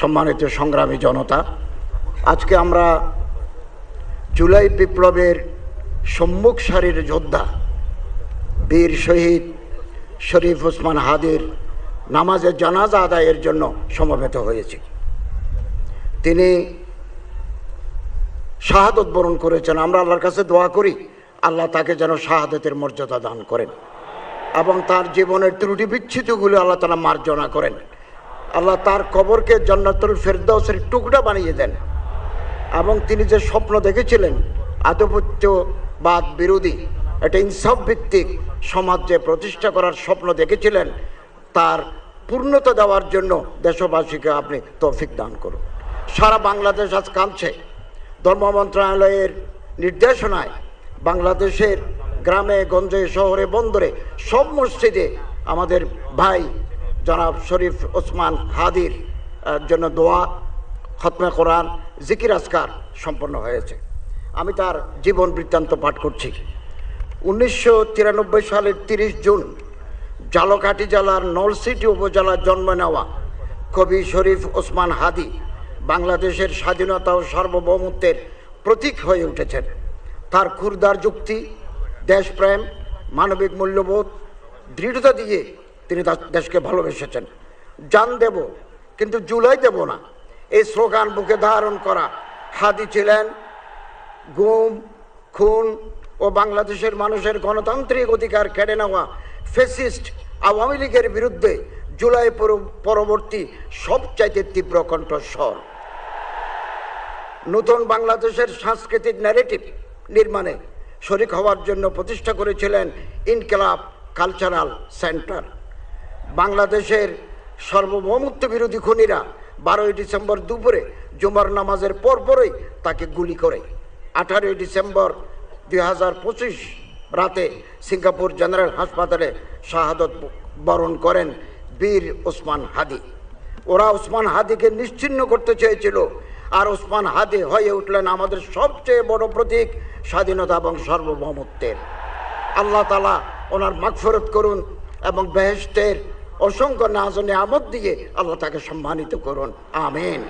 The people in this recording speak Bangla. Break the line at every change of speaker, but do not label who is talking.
সম্মানিত সংগ্রামী জনতা, আজকে আমরা জুলাই বিপ্লবের সম্মুখ সারির যোদ্ধা বীর শহীদ শরীফ ওসমান হাদির নামাজে জানাজা আদায়ের জন্য সমবেত হয়েছি। তিনি শাহাদত বরণ করেছেন। আমরা আল্লাহর কাছে দোয়া করি আল্লাহ তাকে যেন শাহাদতের মর্যাদা দান করেন এবং তার জীবনের ত্রুটি বিচ্ছুতিগুলো আল্লাহ তাআলা মার্জনা করেন। আল্লাহ তার কবরকে জান্নাতুল ফেরদাউসের টুকরা বানিয়ে দেন এবং তিনি যে স্বপ্ন দেখেছিলেন আধিপত্যবাদ বিরোধী একটা ইনসাফ ভিত্তিক সমাজ যে প্রতিষ্ঠা করার স্বপ্ন দেখেছিলেন তার পূর্ণতা দেওয়ার জন্য দেশবাসীকে আপনি তৌফিক দান করুন। সারা বাংলাদেশ আজ কাঁদছে। ধর্ম মন্ত্রণালয়ের নির্দেশনায় বাংলাদেশের গ্রামে গঞ্জে শহরে বন্দরে সব মসজিদে আমাদের ভাই জনাব শরীফ ওসমান হাদির জন্য দোয়া, খতমে কোরআন, জিকির আজকার সম্পন্ন হয়েছে। আমি তার জীবন বৃত্তান্ত পাঠ করছি। 1993 সালের 30 জুন ঝালকাঠি জেলার নলছিটি উপজেলার জন্ম নেওয়া কবি শরীফ ওসমান হাদি বাংলাদেশের স্বাধীনতা ও সার্বভৌমত্বের প্রতীক হয়ে উঠেছেন। তার ক্ষুরদার যুক্তি, দেশপ্রেম, মানবিক মূল্যবোধ, দৃঢ়তা দিয়ে তিনি দেশকে ভালোবেসেছেন। জান দেব কিন্তু জুলাই দেব না, এই স্লোগান বুকে ধারণ করা হাদি ছিলেন গুম, খুন ও বাংলাদেশের মানুষের গণতান্ত্রিক অধিকার কেড়ে নেওয়া ফ্যাসিস্ট আওয়ামী লীগের বিরুদ্ধে জুলাই পরবর্তী সবচাইতে তীব্র কণ্ঠস্বর। নতুন বাংলাদেশের সাংস্কৃতিক ন্যারেটিভ নির্মাণে শরিক হওয়ার জন্য প্রতিষ্ঠা করেছিলেন ইনকিলাব কালচারাল সেন্টার। বাংলাদেশের সার্বভৌমত্ব বিরোধী খুনিরা 12 ডিসেম্বর দুপুরে জুমার নামাজের পরপরই তাকে গুলি করে 18 ডিসেম্বর 2025 রাতে সিঙ্গাপুর জেনারেল হাসপাতালে শাহাদত বরণ করেন বীর ওসমান হাদি। ওরা ওসমান হাদিকে নিশ্চিহ্ন করতে চেয়েছিল, আর ওসমান হাদি হয়ে উঠলেন আমাদের সবচেয়ে বড় প্রতীক স্বাধীনতা এবং সার্বভৌমত্বের। আল্লাহ তাআলা ওনার মাগফিরাত করুন এবং বেহেশতের অসংখ্য নাজ ও নিয়ামত দিয়ে আল্লাহ তাকে সম্মানিত করুন। আমিন।